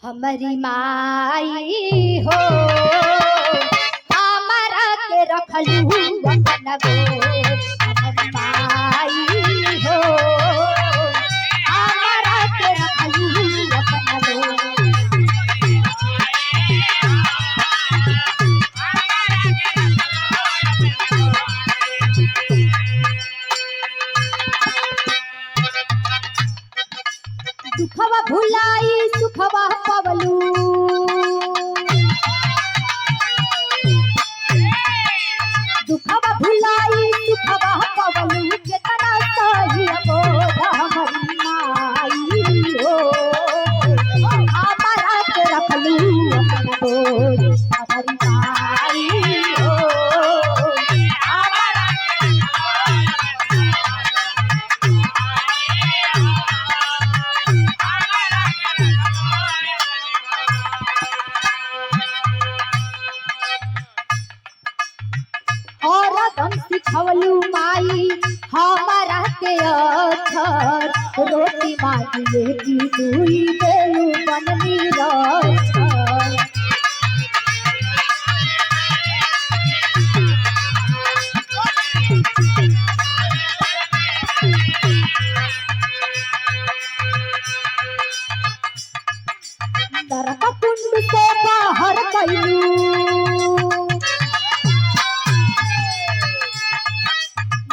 हमारी माई हो हमारा के रखलू अपन गोद। हमारी माई हो हमारा के रखलू अपन गोद। दुखवा भुलाई सुखवा पवलू दुखवा भुलाई सुखवा पवलू कितना सही बोध। हमारी माई हो हमारा के रखलू अपन गोद। हमारी माई हो और दम सिखवलू माई हमारा के अक्षर। रोटी मांगिए की दुई देलू बननी रक्षर। नरक कुंड से बाहर कैलू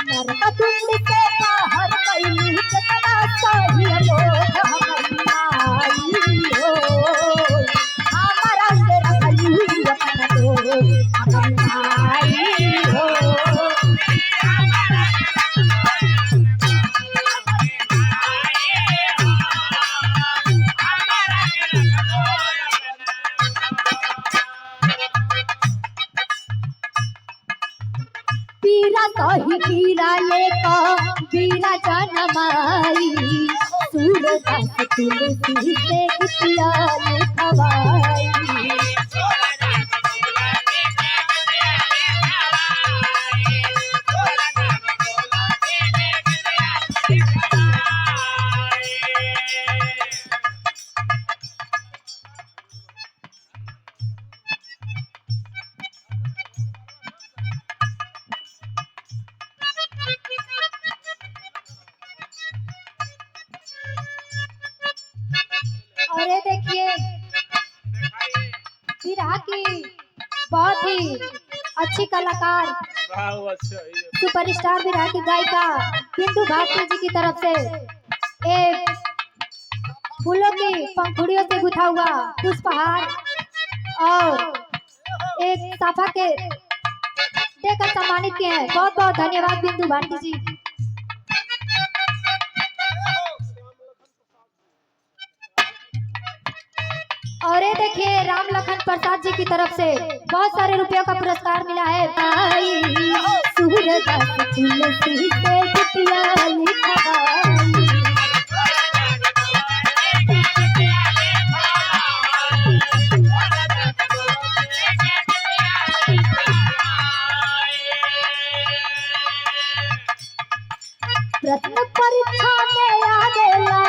नरक कुंड से बाहर कैलू कितना सही बोध। हमारी माई हो हमारा के रखलू अपन गोद। हमारी माई हो पीरा सही पीरा लेका पीरा जनमाई। सूरदास तुलसी से किया लिखवाई। अरे देखिए बिरहा की बहुत ही अच्छी कलाकार सुपरस्टार बिरहा की गायिका बिंदु भारती जी की तरफ से एक फूलों की पंखुड़ियों से गुथा हुआ पुष्पहार और एक साफा के देकर सम्मानित किए हैं। बहुत बहुत धन्यवाद बिंदु भारती जी। और ये देखिए राम लखन प्रसाद जी की तरफ से बहुत सारे रुपयों का पुरस्कार मिला है। सूरदास तुलसी से किया लिखवाई। प्रश्न परीक्षा में आ गेला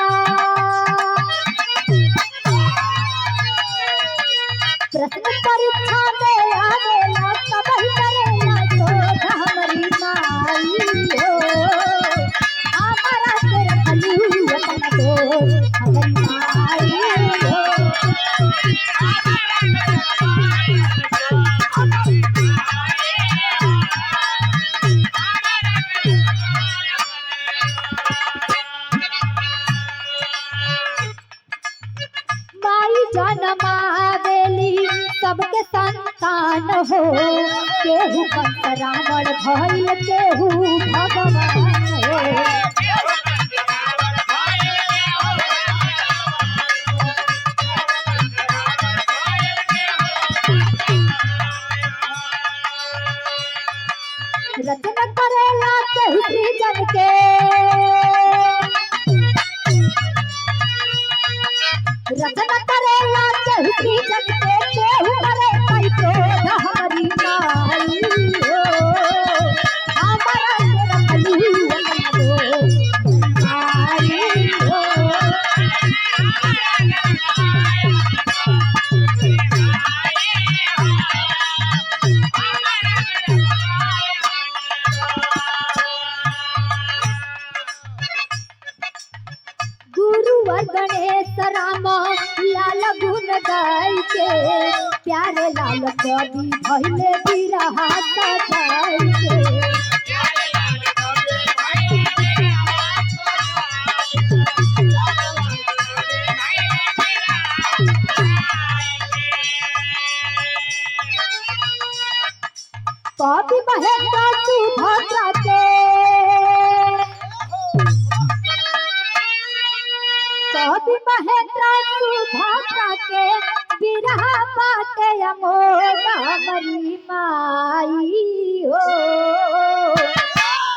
प्रश्न परीक्षा में आ गेला सब ही करेला शोध। हमारी माई हो हमारा के रखलू अपन गोद। हमारी माई हो माई जनमावेली सबके संतान हो। केहू कंस रावण भइल केहू भगवान हो। रचना करेला केहू सृजन के रचना करेला केहू सृजन के केहू करे कई क्रोध। हमारी माई हो हमारा के रखलू अपन गोद। माई हो राम लाल गुन गाय के प्यारे लाल कवि भइले बिरहा सजाय के कवि महेंद्र सुभद्रा के कवि महेंद्र सुभद्रा के बिरहा बाटे अमोद हमारी माई हो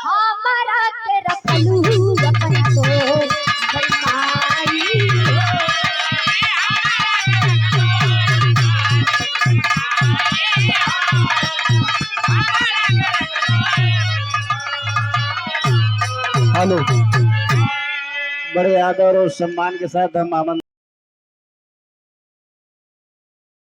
हमारा के रखलू अपन तो माई हेलो, बड़े आदर और सम्मान के साथ हम आमंत्रित